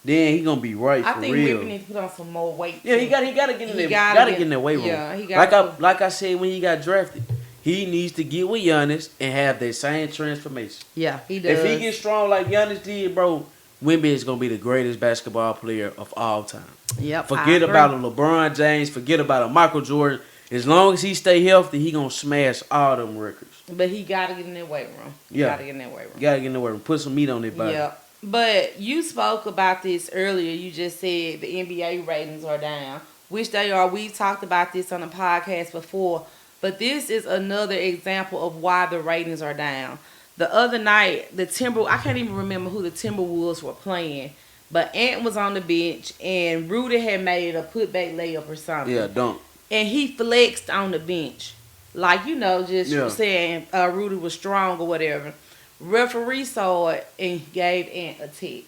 Then he gonna be right I for think real. Wemby needs to put on some more weight. Yeah, he gotta get in there. Gotta get in that weight room. Yeah, he got. Like I said when he got drafted, he needs to get with Giannis and have that same transformation. Yeah, he does. If he gets strong like Giannis did, bro, Wemby is gonna be the greatest basketball player of all time. Yep. Forget about a LeBron James. Forget about a Michael Jordan. As long as he stay healthy, he gonna smash all them records. But he gotta get in that weight room. Gotta get in that weight room. Gotta get in the weight room. Put some meat on that body. Yeah. But you spoke about this earlier. You just said the NBA ratings are down, which they are. We've talked about this on the podcast before. But this is another example of why the ratings are down. The other night, I can't even remember who the Timberwolves were playing. But Ant was on the bench, and Rudy had made a putback layup or something. Yeah, dunk. And he flexed on the bench. Like, just saying Rudy was strong or whatever. Referee saw it and gave Ant a tip.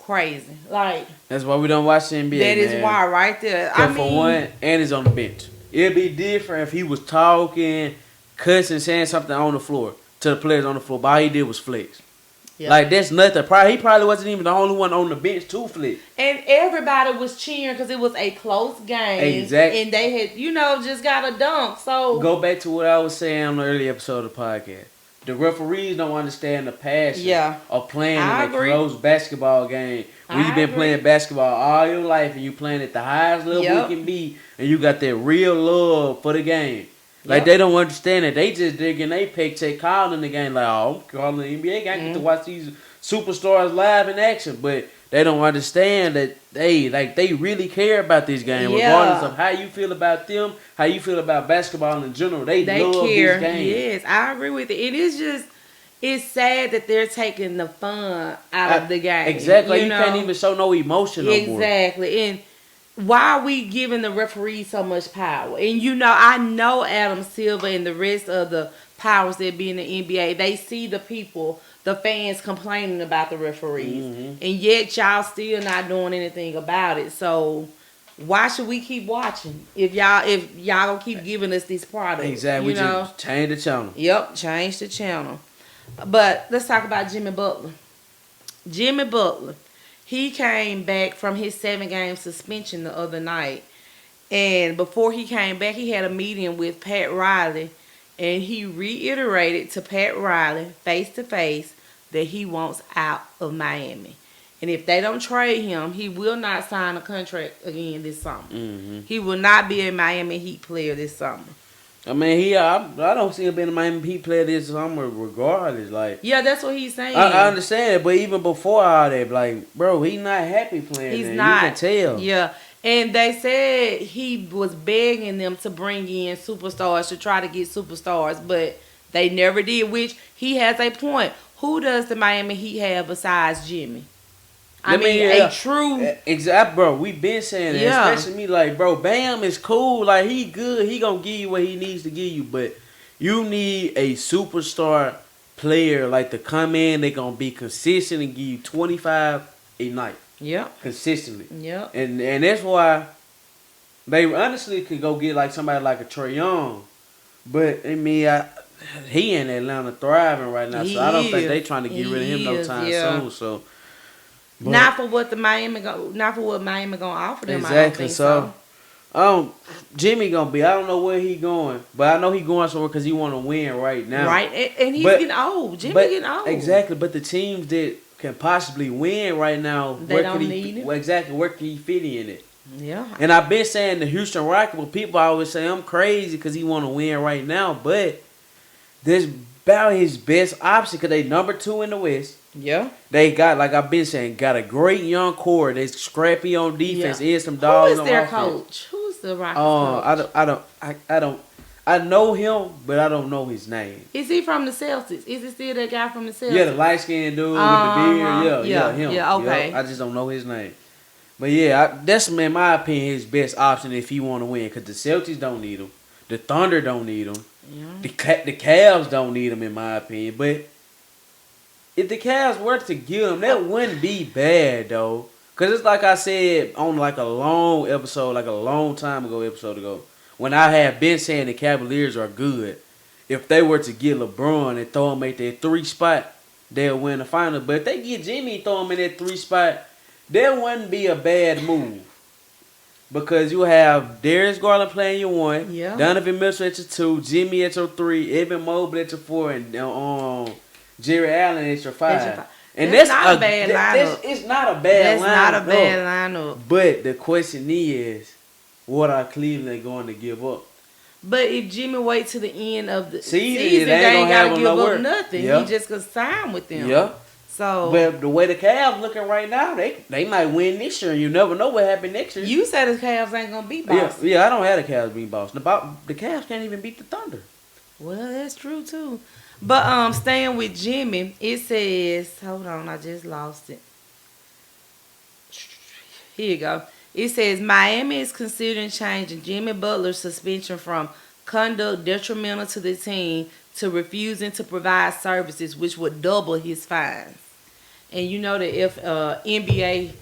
Crazy. Like, that's why we don't watch the NBA, that is why right there. For one, Ant is on the bench. It'd be different if he was talking, cussing, saying something on the floor to the players on the floor. But all he did was flex. Yep. Like, that's nothing. He probably wasn't even the only one on the bench to flex. And everybody was cheering because it was a close game. Exactly. And they had, just got a dunk. So go back to what I was saying on the early episode of the podcast. The referees don't understand the passion of playing in a close basketball game. When you've been playing basketball all your life and you playing at the highest level you can be, and you got that real love for the game. Like, they don't understand it. They just digging their paycheck calling the game. Like, oh, I'm calling the NBA game. I get to watch these superstars live in action. But they don't understand that they really care about this game. Regardless of how you feel about them, how you feel about basketball in general. They love care. This game. Yes, I agree with it. It is just, it's sad that they're taking the fun out of the game. Exactly. You can't even show no emotion no more. Exactly. And why are we giving the referees so much power? And I know Adam Silver and the rest of the powers that be in the NBA, they see the people, the fans complaining about the referees. Mm-hmm. And yet y'all still not doing anything about it. So why should we keep watching if y'all gonna keep giving us these products? Exactly. Just change the channel. Yep, change the channel. But let's talk about Jimmy Butler. Jimmy Butler. He came back from his 7-game suspension the other night. And before he came back, he had a meeting with Pat Riley. And he reiterated to Pat Riley, face-to-face, that he wants out of Miami. And if they don't trade him, he will not sign a contract again this summer. Mm-hmm. He will not be a Miami Heat player this summer. I mean, I don't see him being a Miami Heat player this summer regardless. Like, yeah, that's what he's saying. I understand it, but even before all that, like, bro, he's not happy playing. He's there. not. You can tell. Yeah, and they said he was begging them to bring in superstars to try to get superstars, but they never did. Which he has a point. Who does the Miami Heat have besides Jimmy? A true... Exactly, bro. We've been saying that. Yeah. Especially me, like, bro, Bam is cool. Like, he good. He gonna give you what he needs to give you. But you need a superstar player, like, to come in. They gonna be consistent and give you 25 a night. Yep. consistently, Yep. and that's why they honestly could go get like somebody like a Trae Young, but I mean, he in Atlanta thriving right now, so I don't He think is. they trying to get rid of him He no is. time Yeah. soon. So, but Not for what not for what Miami gonna offer them. I don't exactly, think so so. Jimmy gonna be. I don't know where he going, but I know he going somewhere because he want to win right now. Right, and he's But getting old. Jimmy but getting old. exactly, but the teams that can possibly win right now, They don't need him. exactly where can he fit in it? Yeah. And I've been saying the Houston Rockets, but people always say I'm crazy because he want to win right now. But this about his best option because they number 2 in the West. Yeah. They got, like I've been saying, got a great young core. They scrappy on defense. Yeah. And some Who dogs is on their offense. coach? Who's the Rockets coach? I don't. I know him, but I don't know his name. Is he from the Celtics? Is it still that guy from the Celtics? Yeah, the light skinned dude with the Uh-huh. beard. Yeah, him. Yeah, okay. I just don't know his name. But yeah, that's in my opinion his best option if he want to win. Because the Celtics don't need him, the Thunder don't need him, Yeah. the Cavs don't need him in my opinion. But if the Cavs were to give him, that wouldn't be bad though. Because it's like I said on like a long episode, like a long time ago, when I have been saying the Cavaliers are good. If they were to get LeBron and throw him at that 3 spot, they'll win the final. But if they get Jimmy and throw him in that 3 spot, that wouldn't be a bad move. Because you have Darius Garland playing your 1, Yeah. Donovan Mitchell at your 2, Jimmy at your 3, Evan Mobley at your 4, and Jerry Allen at your 5. And That's not a bad lineup. It's not a bad That's lineup. not a bad lineup. But the question is, what are Cleveland going to give up? But if Jimmy waits to the end of the Season, season, they ain't they gonna ain't have got to him give nowhere. up nothing. Yeah. He just could sign with them. Yeah. So But the way the Cavs looking right now, they might win this year. You never know what happened next year. you said the Cavs ain't gonna beat yeah, Boston. yeah, I don't have the Cavs beat Boston. The Cavs can't even beat the Thunder. Well, that's true too. But staying with Jimmy, it says, hold on, I just lost it. Here you go. It says Miami is considering changing Jimmy Butler's suspension from conduct detrimental to the team to refusing to provide services, which would double his fines. And you know that if NBA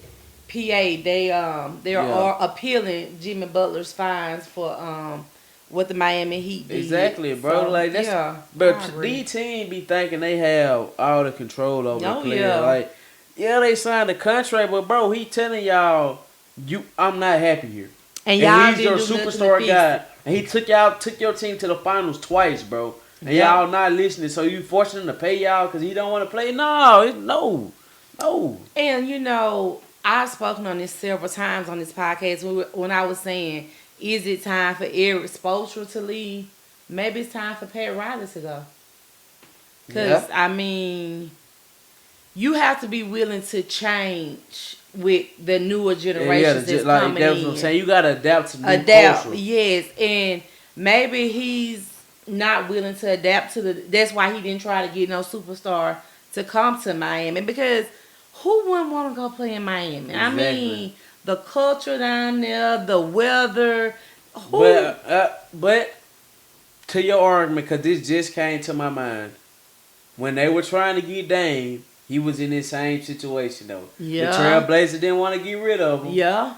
PA they are appealing Jimmy Butler's fines for what the Miami Heat did. Exactly, bro. So, like that's, yeah, but I agree. these teams be thinking they have all the control over the Oh, player. yeah. Like, yeah, they signed the contract, but bro, he telling y'all, I'm not happy here. And y'all he's your didn't do nothing to superstar fix guy, it. and he took your team to the finals twice, bro. And Yeah. y'all not listening, so you forcing him to pay y'all because he don't want to play? No. And you know, I've spoken on this several times on this podcast when I was saying, is it time for Eric Spoelstra to leave? Maybe it's time for Pat Riley to go. Because, I mean, you have to be willing to change with the newer generations that's coming that's in. what I'm saying. You gotta adapt to new culture. Yes. And maybe he's not willing to adapt to that's why he didn't try to get no superstar to come to Miami, because who wouldn't want to go play in Miami? I Exactly. mean, the culture down there, the weather. But to your argument, because this just came to my mind, when they were trying to get Dame, he was in this same situation though. Yeah. The Trailblazers didn't want to get rid of him. Yeah.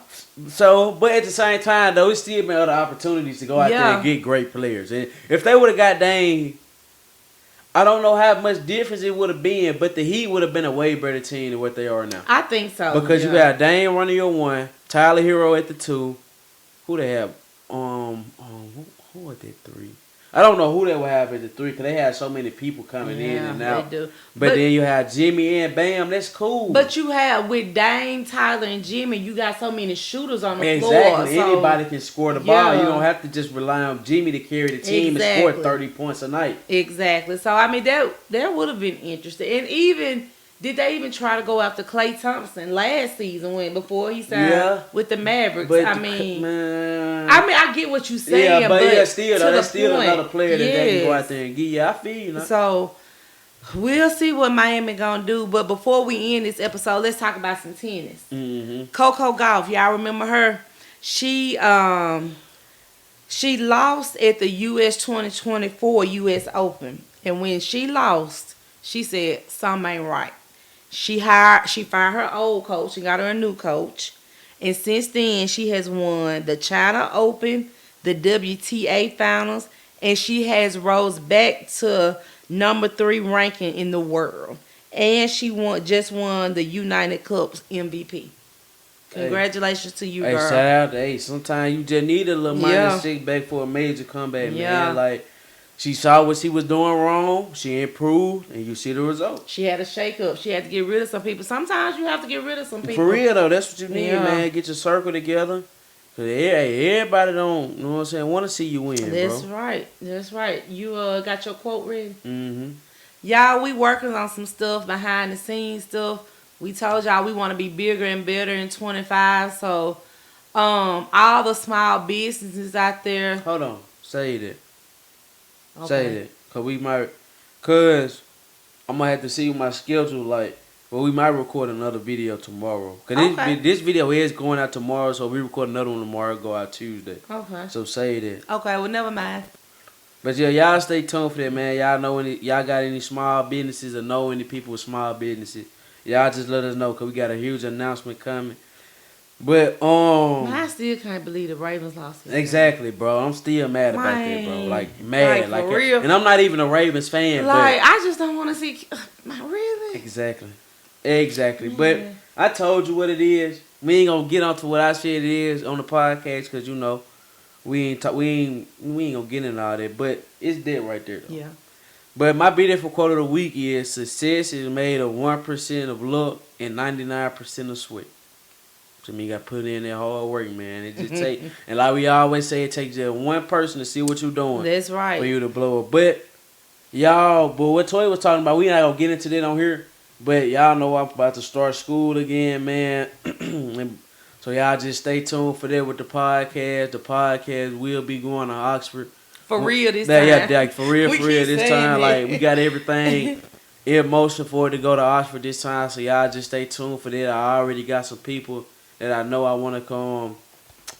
So, but at the same time though, it's still been other opportunities to go out there and get great players. And if they would have got Dame, I don't know how much difference it would have been, but the Heat would have been a way better team than what they are now. I think so. Because you got Dame running your 1, Tyler Hero at the 2. Who they have? Who at that 3? I don't know who they would have at the 3 because they had so many people coming in and out. They do. But then you have Jimmy and Bam. That's cool. But you have with Dame, Tyler, and Jimmy, you got so many shooters on the floor. Exactly. So, Anybody can score the ball. Yeah. You don't have to just rely on Jimmy to carry the team and score 30 points a night. Exactly. So I mean that would have been interesting. And even did they even try to go after Klay Thompson last season before he signed with the Mavericks? But I get what you're saying. Yeah, but still, that's still point, another player that they can go out there and get. Yeah, I feel you. Know? So we'll see what Miami gonna do. But before we end this episode, let's talk about some tennis. Mm-hmm. Coco Gauff, y'all remember her? She lost at the U.S. 2024 U.S. Open, and when she lost, she said something ain't right. She fired her old coach and got her a new coach. And since then, she has won the China Open, the WTA Finals, and she has rose back to number 3 ranking in the world. And she just won the United Cup's MVP. Hey, Congratulations to you, hey, girl. shout out to sometimes you just need a little Yeah. minor setback for a major comeback, Yeah. man. Like she saw what she was doing wrong, she improved, and you see the results. She had a shake up. She had to get rid of some people. Sometimes you have to get rid of some people. For real though, that's what you need, Yeah. man. Get your circle together. Cause everybody don't, you know what I'm saying, want to see you win, That's bro. right. That's right. You got your quote ready? Mm-hmm. Y'all, we working on some stuff behind the scenes stuff. We told y'all we want to be bigger and better in 25. So, all the small businesses out there. Hold on, say that. Okay. Say that, cause I'm gonna have to see my schedule like. Well, we might record another video tomorrow. Cause Okay. this video is going out tomorrow, so we record another one tomorrow. Go out Tuesday. Okay. So say that. Okay. Well, never mind. But yeah, y'all stay tuned for that, man. Y'all know y'all got any small businesses or know any people with small businesses? Y'all just let us know, cause we got a huge announcement coming. But I still can't believe the Ravens lost. exactly, bro. I'm still mad about that, bro. Like mad, Like, for real. and I'm not even a Ravens fan. Like, I just don't want to see. Really? Exactly. But I told you what it is. We ain't gonna get onto what I said it is on the podcast, because you know we ain't gonna get into all that. But it's dead right there, though. Yeah. But my beautiful quote of the week is: success is made of 1% of luck and 99% of sweat. To me, you got to put in that hard work, man. It just take, and like we always say, it takes just one person to see what you're doing. That's right. For you to blow up. But what Toy was talking about, we not gonna get into that on here. But y'all know I'm about to start school again, man. And so y'all just stay tuned for that with the podcast. The podcast will be going to Oxford. For real this time. Yeah, for real We keep this saying time. that. Like, we got everything in motion for it to go to Oxford this time. So y'all just stay tuned for that. I already got some people that I know I want to come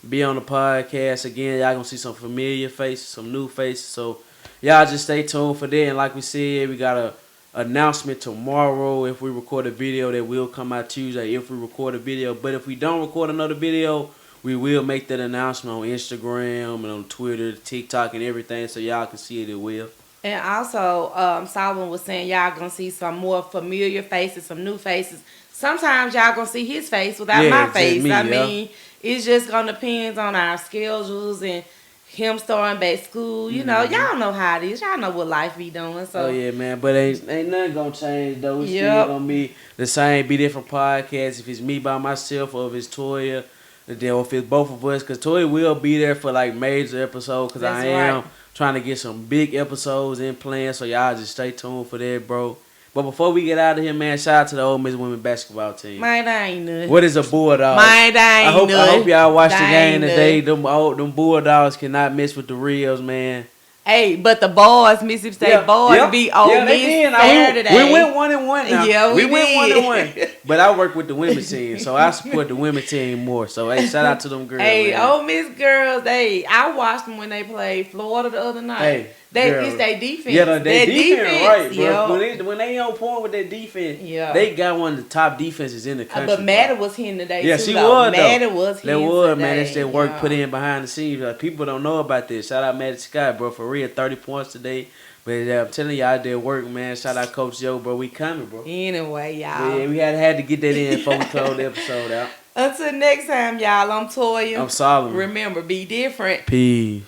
be on the podcast again. Y'all gonna see some familiar faces, some new faces. So y'all just stay tuned for that. And like we said, we got a announcement tomorrow. If we record a video, that will come out Tuesday if we record a video. But if we don't record another video, we will make that announcement on Instagram and on Twitter, TikTok, and everything, so y'all can see it as well. And also, Solomon was saying y'all gonna see some more familiar faces, some new faces. Sometimes y'all gonna see his face without my face. Me, I mean, it's just gonna depend on our schedules and him starting back school. You know, y'all know how it is. Y'all know what life be doing. So Oh yeah, man. But ain't nothing gonna change though. It's Yep. still gonna be the same. Be different podcasts. If it's me by myself or if it's Toya, then or if it's both of us, because Toya will be there for like major episodes. Because I That's am right. trying to get some big episodes in plan. So y'all just stay tuned for that, bro. But before we get out of here, man, shout out to the Ole Miss women basketball team. mine ain't nothing. What is a Bulldog? Mine ain't I hope y'all watch the That game ain't today. Them Bulldogs cannot mess with the Reals, man. Hey, but the boys, Mississippi State boys, beat Ole they Miss did. Now, Saturday. we went 1-1 now. Yeah, we went did. 1-1. But I work with the women's team, so I support the women's team more. So hey, shout out to them girls. Hey, man. Ole Miss girls, I watched them when they played Florida the other night. Hey, It's their defense. Yeah, their defense, right, bro. Yo. When they on point with their defense, Yeah. they got one of the top defenses in the country. But Maddie was hitting today Yeah, too. she though. was, though. Maddie was hitting That was, today. man. That's that work Yeah. put in behind the scenes. Like, people don't know about this. Shout out Maddie Scott, bro. For real, 30 points today. But I'm telling you, I did work, man. Shout out Coach Joe, bro. We coming, bro. Anyway, But y'all. yeah, we had to get that in before we close the episode out. Until next time, y'all. I'm Toya. I'm Solomon. Remember, be different. Peace.